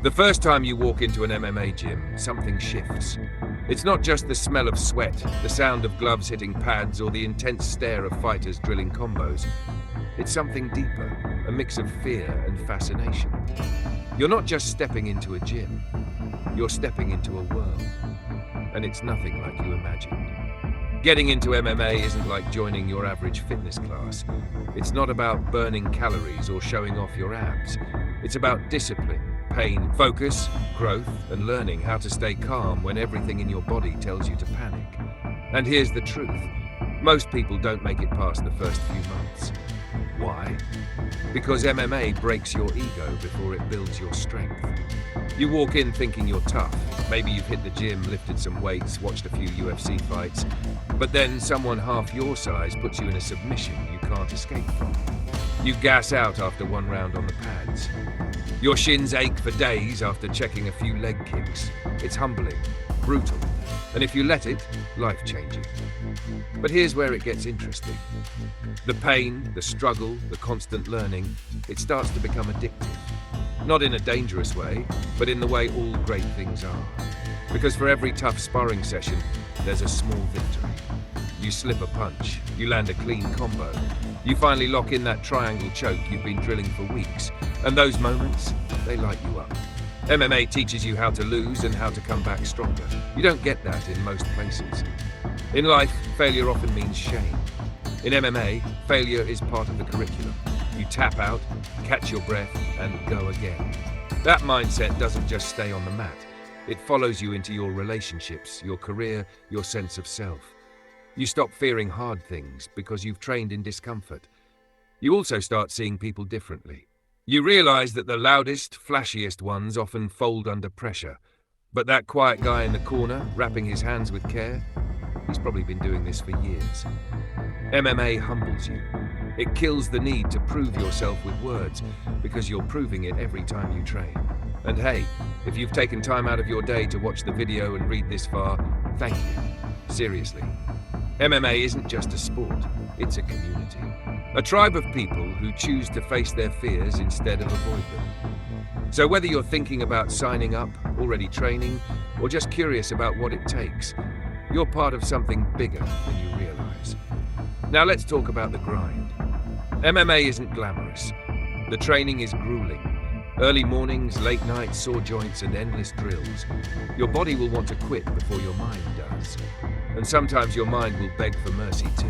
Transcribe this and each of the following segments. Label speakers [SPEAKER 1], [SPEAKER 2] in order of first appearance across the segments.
[SPEAKER 1] The first time you walk into an MMA gym, something shifts. It's not just the smell of sweat, the sound of gloves hitting pads, or the intense stare of fighters drilling combos. It's something deeper, a mix of fear and fascination. You're not just stepping into a gym, you're stepping into a world. And it's nothing like you imagined. Getting into MMA isn't like joining your average fitness class. It's not about burning calories or showing off your abs. It's about discipline, pain, focus, growth, and learning how to stay calm when everything in your body tells you to panic. And here's the truth. Most people don't make it past the first few months. Why? Because MMA breaks your ego before it builds your strength. You walk in thinking you're tough. Maybe you've hit the gym, lifted some weights, watched a few UFC fights, but then someone half your size puts you in a submission you can't escape from. You gas out after one round on the pads. Your shins ache for days after checking a few leg kicks. It's humbling, brutal, and if you let it, life-changing. But here's where it gets interesting. The pain, the struggle, the constant learning, it starts to become addictive. Not in a dangerous way, but in the way all great things are. Because for every tough sparring session, there's a small victory. You slip a punch, you land a clean combo, you finally lock in that triangle choke you've been drilling for weeks, and those moments, they light you up. MMA teaches you how to lose and how to come back stronger. You don't get that in most places. In life, failure often means shame. In MMA, failure is part of the curriculum. You tap out, catch your breath, and go again. That mindset doesn't just stay on the mat. It follows you into your relationships, your career, your sense of self. You stop fearing hard things because you've trained in discomfort. You also start seeing people differently. You realize that the loudest, flashiest ones often fold under pressure. But that quiet guy in the corner, wrapping his hands with care, he's probably been doing this for years. MMA humbles you. It kills the need to prove yourself with words, because you're proving it every time you train. And hey, if you've taken time out of your day to watch the video and read this far, thank you. Seriously. MMA isn't just a sport, it's a community. A tribe of people who choose to face their fears instead of avoid them. So whether you're thinking about signing up, already training, or just curious about what it takes, you're part of something bigger than you realize. Now let's talk about the grind. MMA isn't glamorous. The training is grueling. Early mornings, late nights, sore joints, and endless drills. Your body will want to quit before your mind does. And sometimes your mind will beg for mercy too.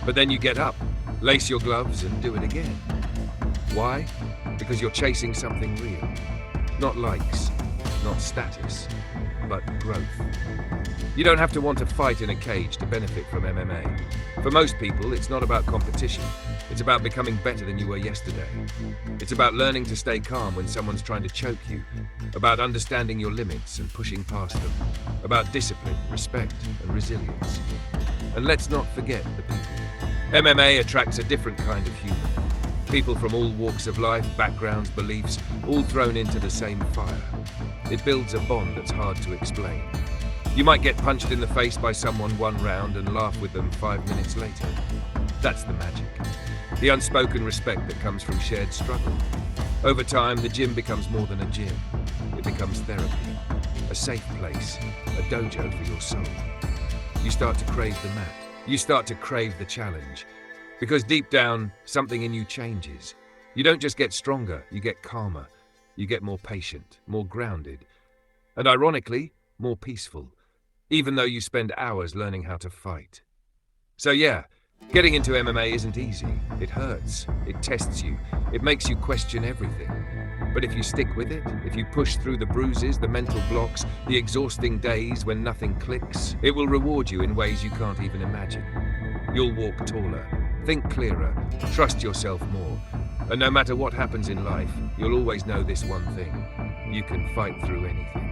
[SPEAKER 1] But then you get up, lace your gloves, and do it again. Why? Because you're chasing something real. Not likes, not status, but growth. You don't have to want to fight in a cage to benefit from MMA. For most people, it's not about competition. It's about becoming better than you were yesterday. It's about learning to stay calm when someone's trying to choke you. About understanding your limits and pushing past them. About discipline, respect, and resilience. And let's not forget the people. MMA attracts a different kind of human. People from all walks of life, backgrounds, beliefs, all thrown into the same fire. It builds a bond that's hard to explain. You might get punched in the face by someone one round and laugh with them 5 minutes later. That's the magic. The unspoken respect that comes from shared struggle. Over time, the gym becomes more than a gym. It becomes therapy, a safe place, a dojo for your soul. You start to crave the mat. You start to crave the challenge. Because deep down, something in you changes. You don't just get stronger, you get calmer. You get more patient, more grounded. And ironically, more peaceful. Even though you spend hours learning how to fight. So yeah, getting into MMA isn't easy. It hurts. It tests you. It makes you question everything. But if you stick with it, if you push through the bruises, the mental blocks, the exhausting days when nothing clicks, it will reward you in ways you can't even imagine. You'll walk taller, think clearer, trust yourself more. And no matter what happens in life, you'll always know this one thing. You can fight through anything.